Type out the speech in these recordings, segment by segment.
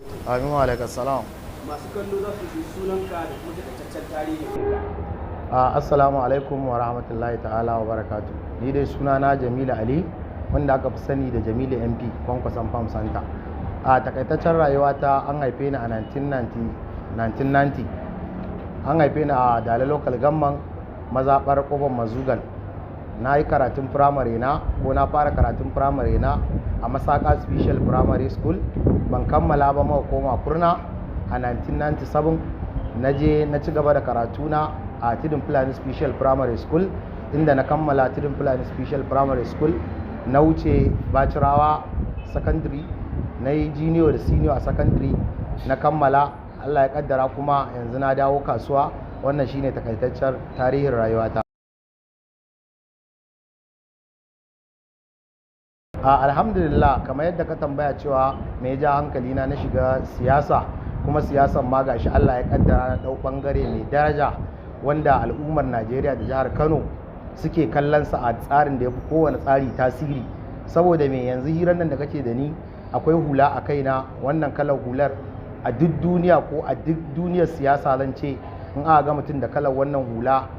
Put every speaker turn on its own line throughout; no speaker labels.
Amin wa alaikar salam.
Masu kallo za su ji sunanka da kuma takaitaccen tarihi.
Assalamu alaikum wa rahmatullahi ta'ala wa barakatu. Ni dai sunana Jamilu Ali, wanda aka fi sani da Jamilu MP Kwankwason Farm Center. A takaitaccen rayuwata an haife ni a 1990. An haife ni a Dala Local Government, mazaɓar Ƙofar Mazugal. Na yi karatun firamare na, ko na fara karatun firamare na a Masaka Special Primary School. Ban kammala ba, muka koma Kurna a 1997. Na je na ci gaba da karatuna a Tidin Fulani Special Primary School, inda na kammala Tidin Fulani Special Primary School. Na wuce Bacirawa Secondary, na yi junior da senior a secondary, na kammala. Allah ya kaddara kuma yanzu na dawo kasuwa. Wannan shine takaitaccen tarihin rayuwata. Alhamdulillah, kamar yadda ka tambaya cewa me ya ja hankali na shiga siyasa, kuma siyasan ma gashi Allah ya kaddara na dau bangare mai daraja wanda al'ummar Najeriya da jihar Kano suke kallon sa a tsarin da ya fi kowane tsari tasiri. Saboda me, yanzu hirar nan da kake da ni akwai hula a kaina, wannan kalar hular a duk duniya ko a duk duniyar siyasa zan ce in aka ga mutum da kalar wannan hula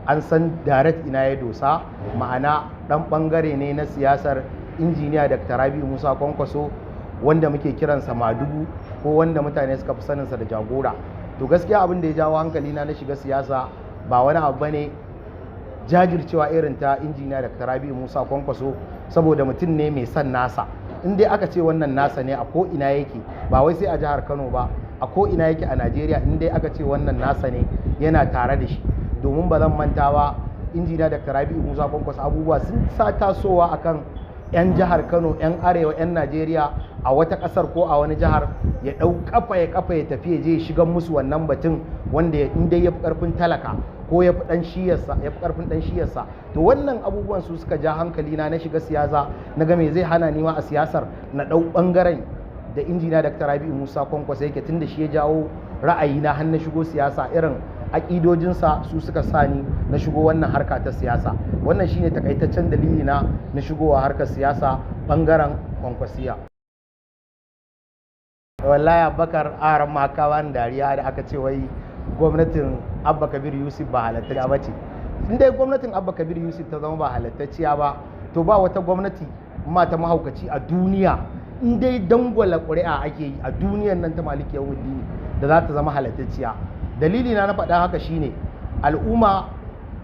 an san direct ina ya dosa, ma'ana dan bangare ne na siyasar injiniya Dr. Rabi'u Musa Kwankwaso, wanda muke kiransa Madugu, ko wanda mutane suka fi saninsa da Jagora. To gaskiya abin da ya jawo hankali na shiga siyasa ba wani abu bane, jajircewa irin ta injiniya Dr. Rabi'u Musa Kwankwaso, saboda mutum ne mai son nasa. In dai aka ce wannan nasa ne a ko ina yake, ba wai sai a jihar Kano ba, a ko ina yake a Najeriya, in dai aka ce wannan nasa ne yana tare da shi. Domin ba zan manta ba, injiniya Dr. Rabi'u Musa Kwankwaso abubuwa sun sa tasowa akan 'yan jihar Kano, 'yan arewa, 'yan Najeriya a wata ƙasar ko a wani jihar, ya ɗau kafa ya tafi ya je shigan musu wannan batun wanda in dai ya fi ƙarfin talaka ko ya fi ƙarfin ɗan shiyarsa. To wannan abubuwan su suka ja hankali na shiga siyasa. Na ga me zai hana ni ma a siyasar na ɗau ɓangaren da injiniya Dr. Rabi'u Musa Kwankwaso yake, tun da shi ya jawo ra'ayi na har na shigo siyasa. Irin aƙidojinsa su suka sa ni na shigo wannan harka ta siyasa. Wannan shine takaitaccen dalili na shigowa harkar siyasa ɓangaren Kwankwasiya. Wallahi Abubakar aran makawa dariya da aka ce wai gwamnatin Abba Kabir Yusuf ba halattacciya ba ce. In dai gwamnatin Abba Kabir Yusuf ta zama ba halattacciya ba, to ba wata gwamnati mata mahaukaci a duniya, in dai dangwala ƙuri'a ake yi a duniyar nan ta Maliki Yawmiddin, da za ta zama halattacciya. Dalili na faɗa haka shine al'umma,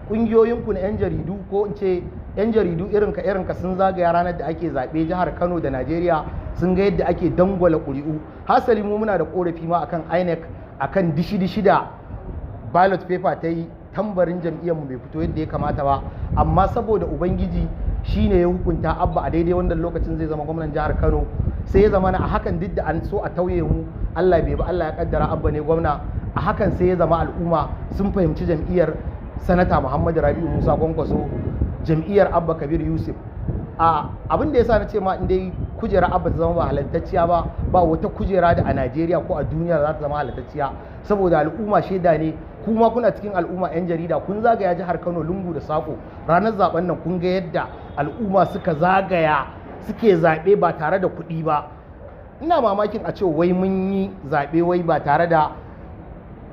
ƙungiyoyinku na 'yan jaridu, ko in ce 'yan jaridu irinka sun zagaya ranar da ake zaɓe jihar Kano da Najeriya, sun ga yadda ake dangwala ƙuri'u. Hasali mu muna da ƙorafi ma akan INEC, akan dishi da ballot paper ta yi, tambarin jam'iyyarmu bai fito yadda ya kamata ba. Amma saboda Ubangiji shine ya hukunta Abba a daidai wannan lokacin zai zama gwamnan jihar Kano, sai ya zama a hakan duk da an so a tauye mu, Allah bai ba, Allah ya kaddara Abba ne gwamna. A hakan sai ya zama al'umma sun fahimci jam'iyyar Sanata Muhammadu Rabi'u Musa Kwankwaso, jam'iyyar Abba Kabir Yusuf. Abin da ya sa na ce ma in dai kujera Abba ta zama ba halattacciya ba, ba wata kujera da a Najeriya ko a duniya za ta zama halattacciya, saboda al'umma shaida ne. Kuma kuna cikin al'umma 'yan jarida, kun zagaya jihar Kano lungu da sako ranar zaben nan, kun ga yadda al'umma suka zagaya suke zaɓe ba tare da kuɗi ba. Ina mamakin a ce wai mun yi zaɓe wai ba tare da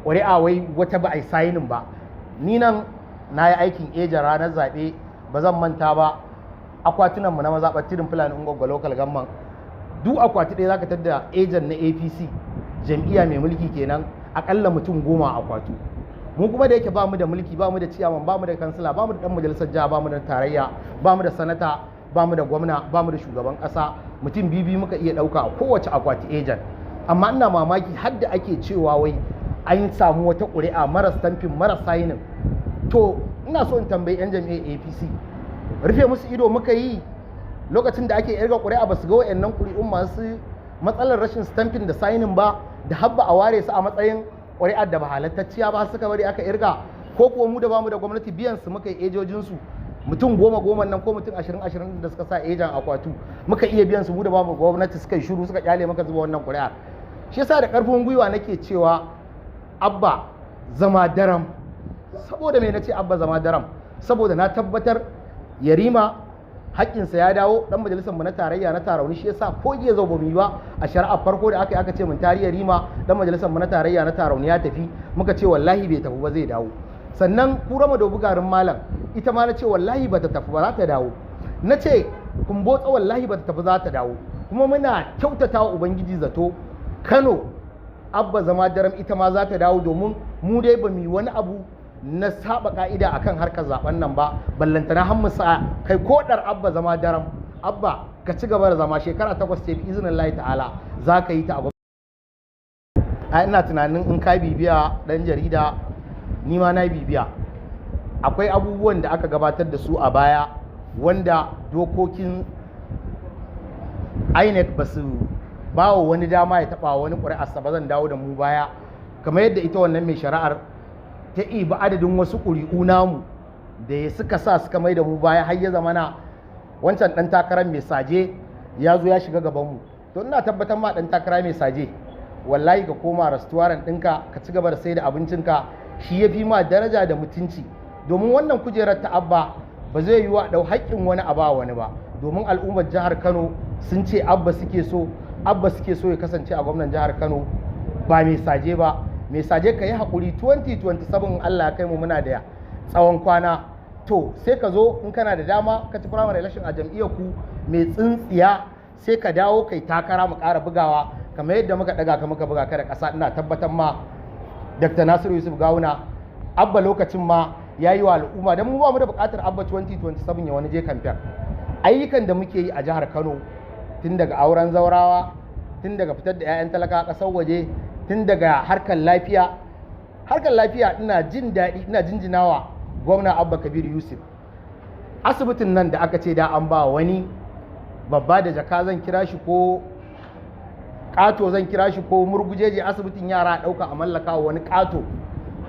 ƙuri'a, wai wata ba a yi sayinin ba. Ni nan na yi aikin ejan ranar zaɓe, ba zan manta ba, akwatunanmu na mazaɓar Tidin Fulani Ungwagwa Local Government, duk akwati ɗaya za ka tadda ejan na APC, jam'iyya mai mulki kenan, aƙalla mutum 10 a akwatu. Mu kuma da yake ba mu da mulki, ba mu da ciyaman, ba mu da kansila, ba mu da ɗan majalisar jiha, ba mu da tarayya, ba mu da sanata, ba mu da gwamna, ba mu da shugaban ƙasa, mutum biyu muka iya ɗauka a kowace akwati ejan. Amma ina mamaki har da ake cewa wai an samu wata ƙuri'a mara stampin, mara sayinin. To ina so in tambayi 'yan jam'iyyar APC, rufe musu ido muka yi lokacin da ake irga ƙuri'a, ba su ga wayannan ƙuri'un masu matsalar rashin stampin da sayinin ba, da habba a ware su a matsayin ƙuri'ar da ba halattacciya ba suka bari aka irga? Ko kuwa mu da bamu da gwamnati biyan su muka yi ejojinsu, mutum 10 nan ko mutum 20 da suka sa ejan akwatu, muka iya biyan su mu da bamu gwamnati, suka yi shiru suka kyale maka zuba wannan ƙuri'ar. Shi yasa da ƙarfin gwiwa nake cewa Abba zama daram. Saboda me nace Abba zama daram? Saboda na tabbatar Yarima haƙƙinsa ya dawo. Dan majalisar mu na tarayya na Tarauni shi yasa ko ya zo ba mu yi ba a shari'ar farko da aka ce mun tariya rima dan majalisar mu na tarayya na Tarauni ya tafi, muka ce wallahi bai tafi ba zai dawo. Sannan kura madobi garin malam ita ma na ce wallahi bata tafi ba za ta dawo. Na ce kumbotsa wallahi bata tafi za ta dawo. Kuma muna kyautata wa ubangiji zato Kano abba zama daram ita ma za ta dawo, domin mu dai ba mu yi wani abu na saba ka'ida akan harkar zaben nan ba, ballantana har mu sa kai kodar abba zama daram. Abba ka ci gaba da zama shekara 8 ce bi izinin Allah ta'ala za ka yi ta a ina tunanin in ka bibiya dan jarida, ni ma na bibiya akwai abubuwan da aka gabatar da su a baya wanda dokokin INEC ba su ba wa wani dama ya taba wani ƙuri'arsa ba. Zan dawo da mu baya kamar yadda ita wannan mai shari'ar ta iba adadin wasu ƙuri'u namu da ya suka sa suka mai da mu baya har ya zamana wancan ɗan takarar mai saje ya zo ya shiga gabanmu. To ina tabbatar ma ɗan takara mai saje wallahi ka koma restaurant ɗinka ka ci gaba da sai da abincinka, shi ya fi ma daraja da mutunci, domin wannan kujerar ta abba ba zai yi wa ɗau haƙƙin wani a ba wani ba, domin al'ummar jihar Kano sun ce abba suke so ya kasance a gwamnan jihar Kano ba mai saje ba. Mai saje ka yi haƙuri 2027 Allah ya kai mu muna da tsawon kwana, to sai ka zo in kana da dama ka ci primary election a jam'iyyar ku mai tsintsiya sai ka dawo kai takara mu ƙara bugawa kamar yadda muka ɗaga ka muka buga ka da ƙasa. Ina tabbatar ma Dr. Nasiru Yusuf Gawuna abba lokacin ma ya yi wa al'umma, don mu ba mu da buƙatar abba 2027 ya wani je kamfen. Ayyukan da muke yi a jihar Kano tun daga auren zaurawa, tun daga fitar da 'ya'yan talaka ƙasar waje, tun daga harkar lafiya ina jin daɗi, ina jinjinawa gwamna Abba Kabir Yusuf. Asibitin nan da aka ce da an ba wani babba da jaka zan kira shi ko ƙato zan kira shi ko murgujeje, asibitin yara ɗauka a mallaka wa wani ƙato,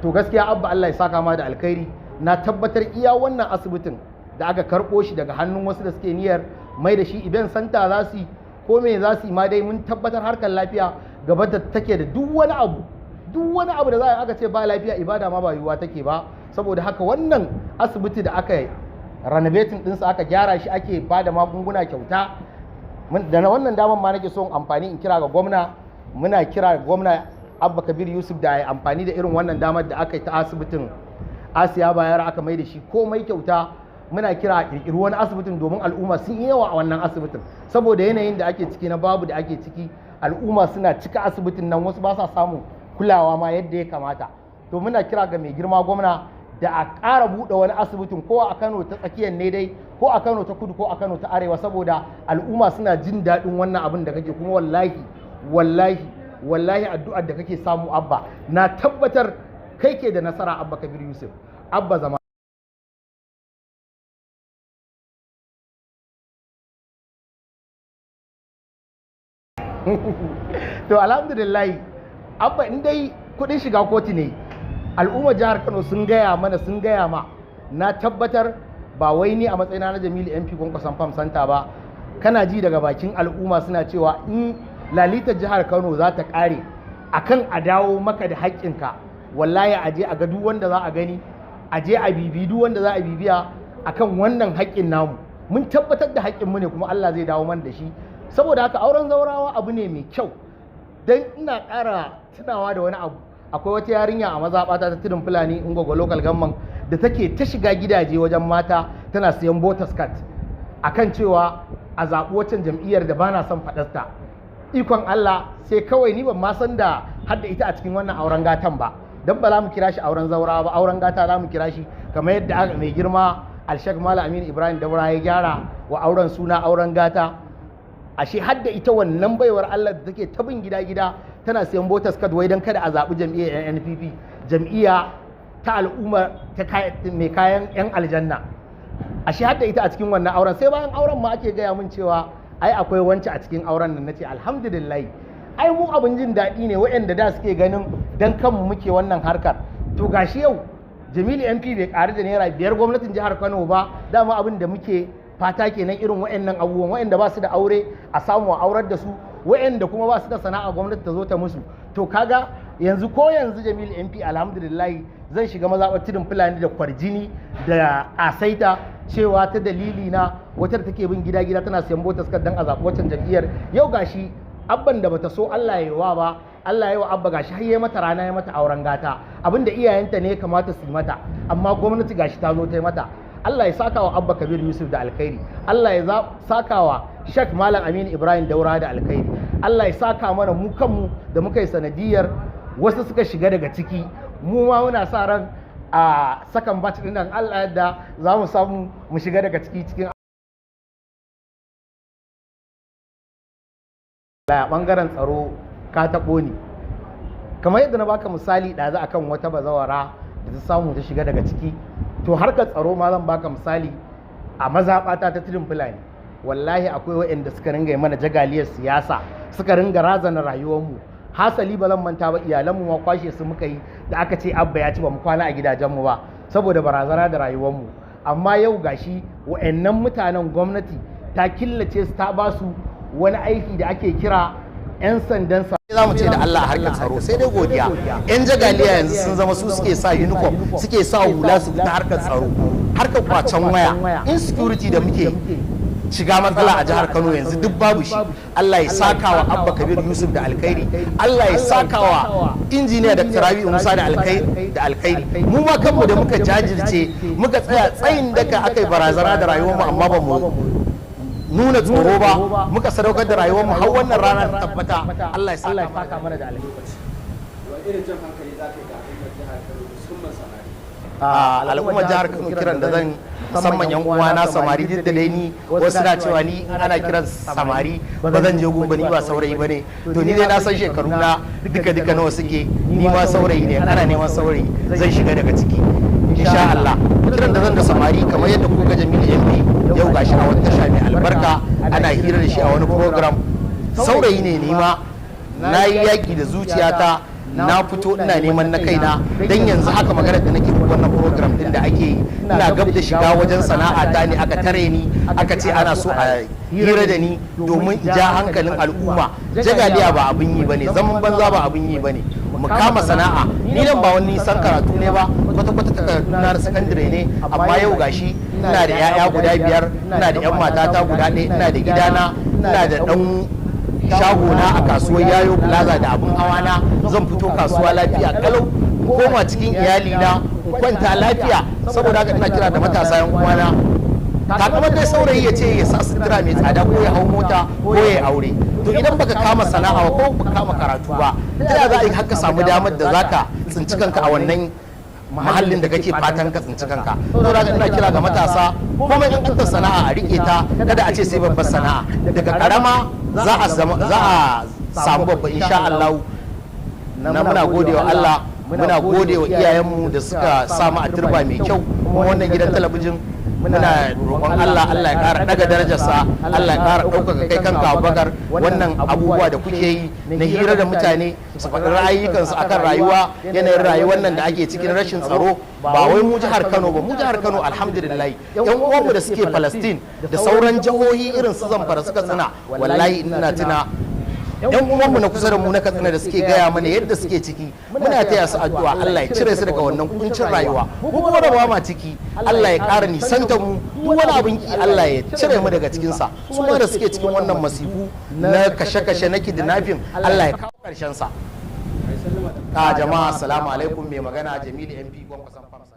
to gaskiya Abba Allah ya saka ma da alkhairi. Na tabbatar iya wannan asibitin da aka karɓo shi daga hannun wasu da suke niyyar mai da shi event center za su yi ko me za su yi ma, dai mun tabbatar harkar lafiya gaba da take da duk wani abu da za a aka ce ba lafiya ibada ma ba yiwuwa take ba. Saboda haka wannan asibiti da aka renovating ɗinsa aka gyara shi ake ba da magunguna kyauta, da na wannan daman ma nake son amfani in kira ga gwamna, muna kira ga gwamna Abba Kabir Yusuf da ya amfani da irin wannan damar da aka yi ta asibitin Asiya Bayero aka mai da shi komai kyauta. Muna kira a ƙirƙiri wani asibitin domin al'umma sun yi yawa a wannan asibitin, saboda yanayin da ake ciki na babu da ake ciki, al'umma suna cika asibitin nan, wasu ba sa samun kulawa ma yadda ya kamata. To muna kira ga mai girma gwamna da a ƙara buɗe wani asibitin ko a Kano ta tsakiyar ne dai, ko a Kano ta kudu ko a Kano ta arewa, saboda al'umma suna jin daɗin wannan abin da kake, kuma wallahi addu'ar da kake samu abba na tabbatar kai ke da nasara. Abba Kabir Yusuf, abba zama to alhamdulillah abba in dai kudin shiga kotu ne, al'ummar jihar Kano sun gaya ma, na tabbatar ba wai ni a matsayina na Jamilu MP Kwankwason Farm Center ba, kana ji daga bakin al'umma suna cewa in lalitar jihar Kano za ta kare akan a dawo maka da haƙƙinka, wallahi a je a ga duk wanda za a gani, a je a bibi duk wanda za a bibiya akan wannan haƙƙin namu. Mun tabbatar da haƙƙinmu ne kuma Allah zai dawo mana da shi. Saboda haka auren zaurawa abu ne mai kyau. Dan ina ƙara tunawa da wani abu, akwai wata yarinya a mazaɓata ta Tudun Fulani Ungwagwa local government da take ta shiga gidaje wajen mata tana siyan voters card akan cewa a zaɓi waccan jam'iyyar da bana son faɗarta. Ikon Allah sai kawai ni ban ma san da hadda ita a cikin wannan auren gatan ba, dan ba za mu kira shi auren zaurawa ba, auren gata za mu kira shi, kamar yadda mai girma Alshek Malam Aminu Ibrahim Daura ya gyara wa auren suna auren gata. Ashe hadda ita wannan baiwar Allah da take ta bin gida-gida tana siyan voters card wai don kada a zaɓi jam'iyyar NNPP, jam'iyya ta al'umma ta mai kayan 'yan aljanna. Ashe hadda ita a cikin wannan auren, sai bayan auren ma ake gaya min cewa ai akwai wance a cikin auren nan. Nace alhamdulillah, ai mu abin jin daɗi ne waɗanda da suke ganin dan kanmu muke wannan harkar. To gashi yau Jamilu MP bai ƙari da naira 5 gwamnatin jihar Kano ba, dama abin da muke fata kenan irin waɗannan abubuwan, waɗanda ba su da aure a samu a aurar da su, waɗanda kuma ba su da sana'a gwamnati ta zo ta musu. To kaga yanzu Jamilu MP alhamdulillah zan shiga mazaɓar Tudun Fulani da kwarjini da asaita cewa ta dalili na wata da take bin gida-gida tana siyan botas kan dan a zaɓi wancan jam'iyyar. Yau gashi abban da bata so Allah ya yi wa ba, Allah ya yi wa abba gashi har ya mata rana ya mata auren gata, abinda iyayenta ne ya kamata su yi mata, amma gwamnati gashi ta zo ta yi mata. Allah ya saka wa Abba Kabir Yusuf da alkhairi, Allah ya saka wa Sheikh Malam Aminu Ibrahim Daura da alkhairi, Allah ya saka mana mu kanmu da muka yi sanadiyar wasu suka shiga daga ciki, mu ma muna sa ran a sakan batch din nan Allah yadda za mu samu mu shiga daga ciki cikin bangaren tsaro ka taɓo ni. Kamar yadda na baka misali ɗazu akan wata bazawara da ta samu ta shiga daga ciki, to harkar tsaro ma zan baka misali a mazaɓata ta Tudun Fulani. Wallahi akwai waɗanda suka ringa yi mana jagaliyar siyasa, suka ringa razana rayuwarmu. Hasali ba zan manta ba, iyalanmu ma kwashe su muka yi da aka ce abba ya ci ba mu kwana a gidajenmu ba saboda barazana da rayuwarmu. Amma yau gashi waɗannan mutanen gwamnati ta killace su, ta ba su wani aiki da ake kira 'yan sandan sa. Za mu ce da Allah a harkar tsaro sai dai godiya. 'Yan jagaliya yanzu sun zama su suke sa uniform, suke sa hula su fita harkar tsaro, harkar kwacen waya, insecurity da muke shiga matsala a jihar Kano yanzu duk babu shi. Allah ya saka wa Abba Kabir Yusuf da alkhairi, Allah ya saka wa injiniya Dr. Rabi'u Musa da alkhairi. Mu ma kanmu da muka jajirce muka tsaya tsayin daka aka yi barazana da rayuwarmu amma ba mu nuna tsoro ba, muka sadaukar da rayuwarmu har wannan rana ta tabbata. Allah ya saka mana da alheri.
Wani irin jan hankali za ka yi ga al'ummar jihar Kano musamman samari?
Al'ummar jihar Kano kiran da zan musamman yan uwana samari, duk da dai ni wasu na cewa ni ana kiran samari ba zan je gun ba, ni ba saurayi ba ne, to ni dai na san shekaru na duka nawa suke, ni ma saurayi ne, ana neman saurayi zan shiga daga ciki insha Allah. Kiran da zan da samari kamar yadda kuka ga Jamilu MP yau gashi a wata tasha mai albarka ana hira da shi a wani program. Saurayi ne ni ma, na yi yaƙi da zuciyata, na fito ina neman na kaina, dan yanzu haka magana da nake wannan program din da ake yi ina gab da shiga wajen sana'a ta ne aka tare ni aka ce ana so a hira da ni domin ja hankalin al'umma. Jagaliya ba abin yi bane, zaman banza ba abin yi bane, mu kama sana'a. Ni nan ba wani san karatu ne ba, kwata-kwata takarduna na sakandare ne, amma yau gashi ina da 'ya'ya guda 5, ina da 'yan matata guda 1, ina da gidana, ina da ɗan shagona a kasuwar Yayo Plaza da abin hawana. Zan fito kasuwa lafiya kalau, koma cikin iyalina, kwanta lafiya. Saboda haka ina kira da matasa yan uwana, takamar dai saurayi ya ce ya sa sutura mai tsada ko ya hau mota ko ya aure, to idan baka kama sana'a ko baka kama karatu ba, ta za a yi haka samu damar da zaka tsinci kanka a wannan mahallin da kake fatan ka tsinci kanka. Saboda haka ina kira ga matasa, kuma in kanta sana'a a rike ta, kada a ce sai babbar sana'a, daga karama za a samu babba insha Allah. Na muna godewa Allah, muna godewa iyayenmu da suka samu a turba mai kyau, kuma wannan gidan talabijin muna roƙon Allah ya ƙara daga darajarsa, Allah ya ƙara ɗaukaka kai kanka Abubakar. Wannan abubuwa da kuke yi na hira da mutane su faɗi ra'ayikansu akan rayuwa, yanayin rayuwar nan da ake cikin rashin tsaro, ba wai mu jihar Kano ba, mu jihar Kano alhamdulillah yan uwanmu da suke Palestine da sauran jihohi irin su Zamfara suka tsina, wallahi ina tuna yan uwanmu na kusa da mu na Katsina da suke gaya mana yadda suke ciki, muna taya su addu'a Allah ya cire su daga wannan kuncin rayuwa. Mu kuma da ba ma ciki, Allah ya ƙara nisanta mu, duk wani abin ki Allah ya cire mu daga cikin sa. Su ma da suke cikin wannan masifu na kashe-kashe na kidnapping, Allah ya kawo ƙarshen sa. Jama'a assalamu alaikum, mai magana Jamilu MP Gwamnatin Farsa.